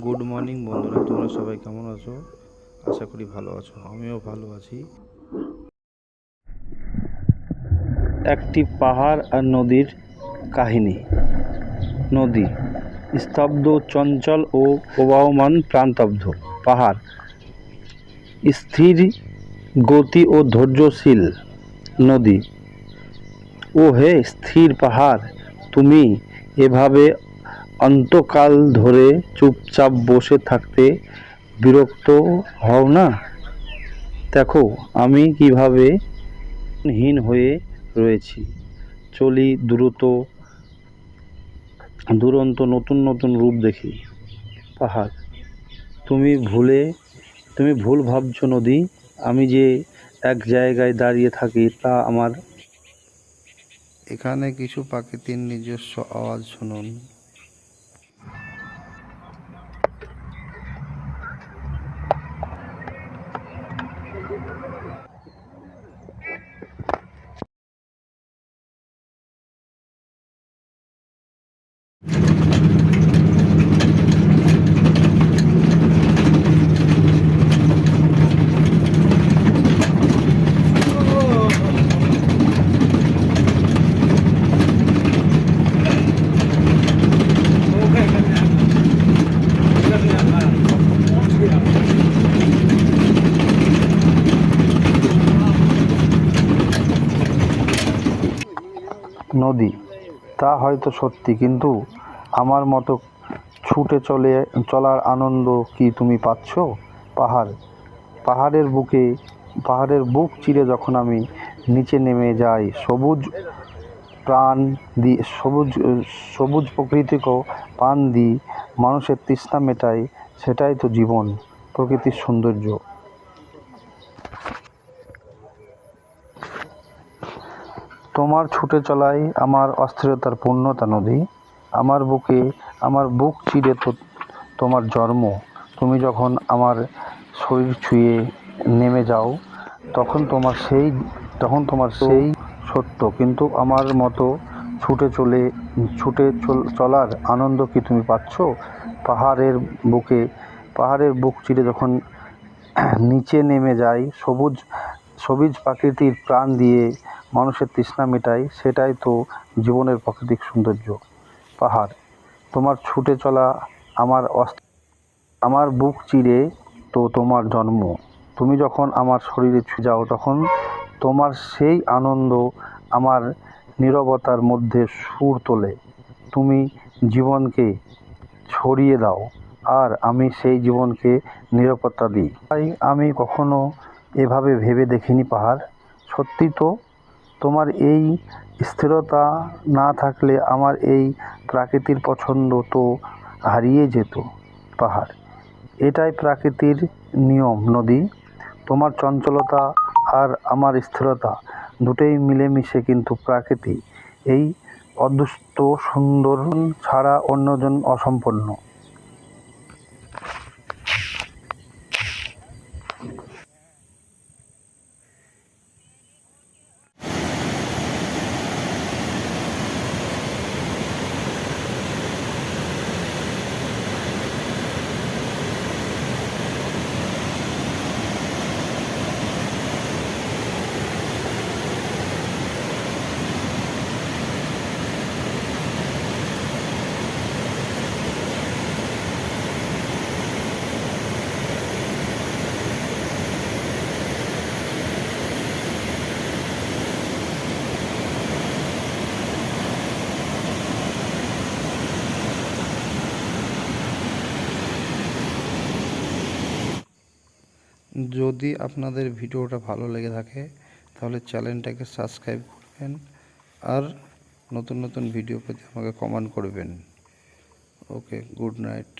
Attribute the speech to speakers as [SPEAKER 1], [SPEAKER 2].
[SPEAKER 1] Good morning বন্ধুরা, তোমরা সবাই কেমন আছো? আশা করি ভালো আছো, আমিও ভালো আছি। একটি পাহাড় আর নদীর কাহিনী। নদী স্তব্ধ, চঞ্চল ও প্রবাহমান, প্রাণস্তব্ধ। পাহাড় স্থির, গতি ও ধৈর্যশীল। নদী, ও হে স্থির পাহাড়, তুমি এভাবে অন্তকাল ধরে চুপচাপ বসে থাকতে বিরক্ত হও না? দেখো আমি কিভাবে হীন হয়ে রয়েছি, চলি দ্রুত, দুরন্ত, নতুন নতুন রূপ দেখি। পাহাড়, তুমি ভুল ভাবছো নদী, আমি যে এক জায়গায় দাঁড়িয়ে থাকি তা আমার। এখানে কিছু প্রাকৃতিক নিজস্ব আওয়াজ শুনুন। নদী, তা হয়তো সত্যি, কিন্তু আমার মতো ছুটে চলার আনন্দ কি তুমি পাচ্ছ? পাহাড়, পাহাড়ের বুক চিরে যখন আমি নিচে নেমে যাই, প্রাণ দিই সবুজ প্রকৃতিকেও প্রাণ দিই, মানুষের তৃষ্ণা মেটাই, সেটাই তো জীবন, প্রকৃতির সৌন্দর্য। তোমার ছুটে চলাই আমার অস্থিরতার পূর্ণতা নদী। আমার বুক চিরে তো তোমার জন্ম। তুমি যখন আমার শরীর ছুঁয়ে নেমে যাও, তখন তোমার সেই সত্য, কিন্তু আমার মতো চলার আনন্দ কি তুমি পাচ্ছ? পাহাড়ের বুক চিরে যখন নিচে নেমে যাই, সবুজ প্রকৃতির প্রাণ দিয়ে মানুষের তৃষ্ণা মেটাই, সেটাই তো জীবনের প্রাকৃতিক সৌন্দর্য। পাহাড়, তোমার ছুটে চলা আমার বুক চিরে তো তোমার জন্ম। তুমি যখন আমার শরীরে ছুঁয়ে যাও, তখন তোমার সেই আনন্দ আমার নীরবতার মধ্যে সুর তোলে। তুমি জীবনকে ছড়িয়ে দাও, আর আমি সেই জীবনকে নিরাপত্তা দিই। তাই আমি কখনো এভাবে ভেবে দেখিনি পাহাড়। সত্যি তো, তোমার এই স্থিরতা না থাকলে আমার এই প্রাকৃতির পছন্দ তো হারিয়ে যেত। পাহাড়, এটাই প্রকৃতির নিয়ম নদী। তোমার চঞ্চলতা আর আমার স্থিরতা দুটোই মিলেমিশে কিন্তু প্রকৃতি এই অদৃষ্ট সুন্দর ছাড়া অন্যজন অসম্পূর্ণ। যদি আপনাদের ভিডিওটা ভালো লেগে থাকে তাহলে চ্যানেলটাকে সাবস্ক্রাইব করবেন, আর নতুন নতুন ভিডিও পেতে আমাকে কমেন্ট করবেন। ওকে, গুড নাইট।